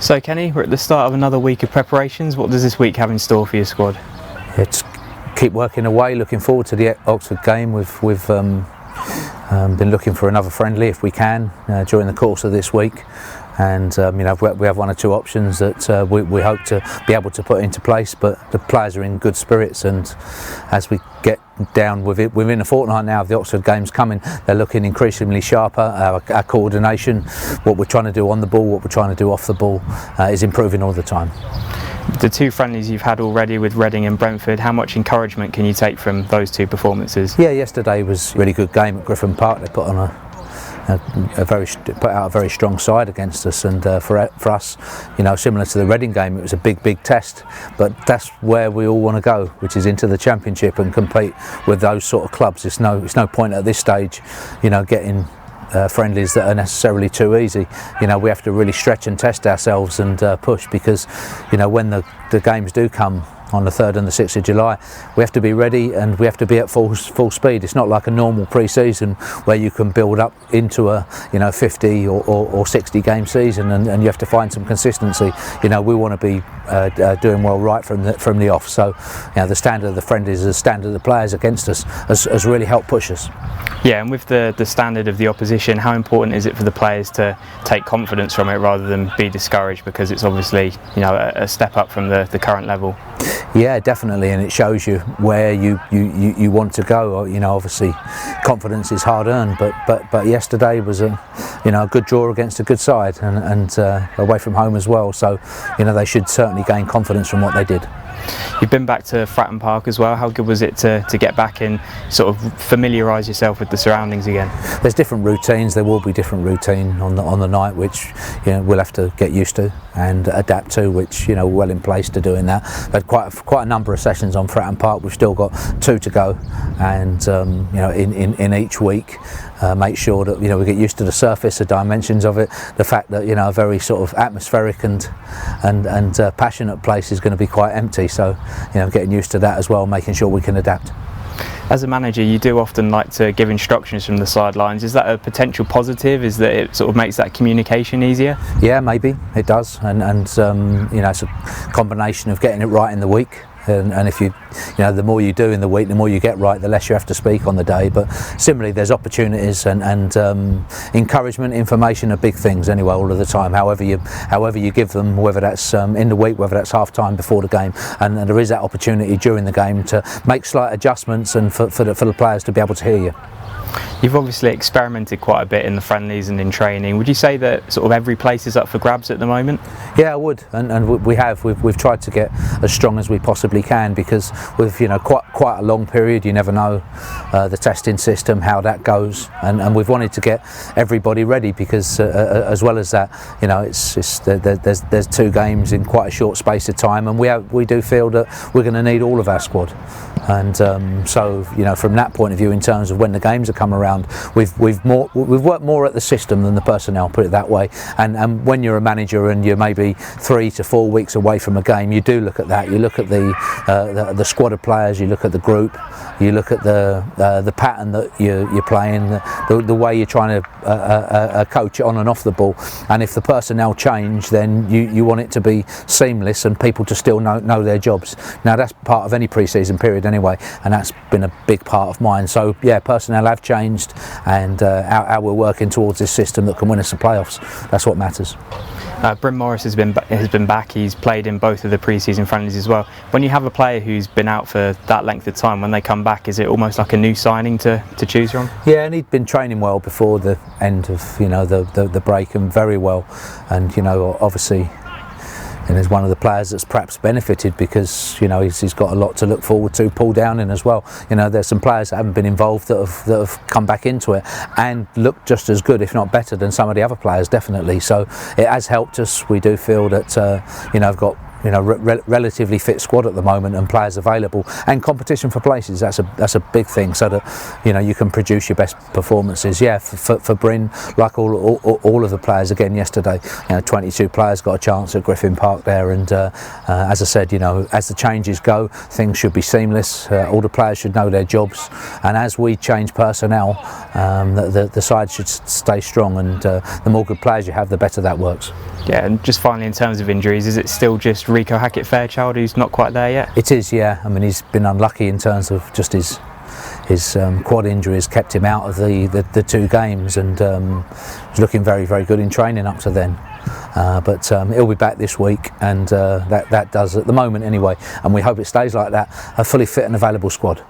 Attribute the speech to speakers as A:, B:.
A: So Kenny, we're at the start of another week of preparations. What does this week have in store for your squad?
B: It's keep working away, looking forward to the Oxford game. We've been looking for another friendly if we can during the course of this week, and we have one or two options that we hope to be able to put into place, but the players are in good spirits, and as we get down with it within a fortnight now of the Oxford games coming, they're looking increasingly sharper. Our coordination, what we're trying to do on the ball, what we're trying to do off the ball, is improving all the time.
A: The two friendlies you've had already with Reading and Brentford, how much encouragement can you take from those two performances?
B: Yeah, yesterday was a really good game at Fratton Park. They put on put out a very strong side against us, and for us, similar to the Reading game, it was a big test. But that's where we all want to go, which is into the Championship and compete with those sort of clubs. It's no point at this stage, getting friendlies that are necessarily too easy. We have to really stretch and test ourselves and push, because when the games do come on the 3rd and the 6th of July, we have to be ready, and we have to be at full speed. It's not like a normal pre-season where you can build up into a 50 or 60 game season, and you have to find some consistency. We want to be doing well right from the off. So the standard of the friendlies, the standard of the players against us has really helped push us.
A: Yeah, and with the standard of the opposition, how important is it for the players to take confidence from it rather than be discouraged, because it's obviously a step up from the current level?
B: Yeah, definitely, and it shows you where you want to go. Obviously, confidence is hard earned, but yesterday was a good draw against a good side, and away from home as well. So they should certainly gain confidence from what they did.
A: You've been back to Fratton Park as well. How good was it to get back and sort of familiarise yourself with the surroundings again? There's different routines.
B: There will be different routine on the night, which we'll have to get used to and adapt to. Which we're well in place to doing that. But quite a number of sessions on Fratton Park. We've still got 2 to go, and in each week, make sure that we get used to the surface, the dimensions of it, the fact that a very sort of atmospheric and passionate place is going to be quite empty. So getting used to that as well, making sure we can adapt.
A: As a manager, you do often like to give instructions from the sidelines. Is that a potential positive? Is that it sort of makes that communication easier?
B: Yeah, maybe it does, and it's a combination of getting it right in the week. And if the more you do in the week, the more you get right, the less you have to speak on the day. But similarly, there's opportunities and encouragement, information are big things anyway, all of the time. However you give them, whether that's in the week, whether that's half time before the game, and there is that opportunity during the game to make slight adjustments and for the players to be able to hear you.
A: You've obviously experimented quite a bit in the friendlies and in training. Would you say that sort of every place is up for grabs at the moment?
B: Yeah, I would, and we have. We've tried to get as strong as we possibly can, because with quite a long period, you never know the testing system, how that goes, and we've wanted to get everybody ready, because as well as that, there's 2 games in quite a short space of time, and we do feel that we're going to need all of our squad. And so from that point of view, in terms of when the games are come around, we've worked more at the system than the personnel, put it that way. And when you're a manager and you're maybe 3 to 4 weeks away from a game, you do look at that. You look at the squad of players, you look at the group, you look at the pattern that you're playing, the way you're trying to coach on and off the ball. And if the personnel change, then you want it to be seamless and people to still know their jobs. Now that's part of any pre-season period anyway, and that's been a big part of mine. So yeah, personnel have changed, and how we're working towards this system that can win us the playoffs. That's what matters.
A: Bryn Morris has been back. He's played in both of the pre-season friendlies as well. When you have a player who's been out for that length of time, when they come back, is it almost like a new signing to choose from?
B: Yeah, and he'd been training well before the end of the break, and very well, and obviously. And he's one of the players that's perhaps benefited, because he's got a lot to look forward to. Paul Downing as well. There's some players that haven't been involved that have come back into it and look just as good, if not better, than some of the other players, definitely. So it has helped us. We do feel that I've got relatively fit squad at the moment, and players available, and competition for places. That's a big thing, so that you can produce your best performances. Yeah, for Bryn, like all of the players again yesterday, 22 players got a chance at Fratton Park there, and as I said, as the changes go, things should be seamless. All the players should know their jobs, and as we change personnel, the side should stay strong, and the more good players you have, the better that works.
A: Yeah, and just finally, in terms of injuries, is it still just Rico Hackett-Fairchild who's not quite there yet?
B: It is, yeah. I mean, he's been unlucky in terms of just his quad injuries kept him out of the 2 games, and was looking very, very good in training up to then. But he'll be back this week, and that does, at the moment anyway, and we hope it stays like that, a fully fit and available squad.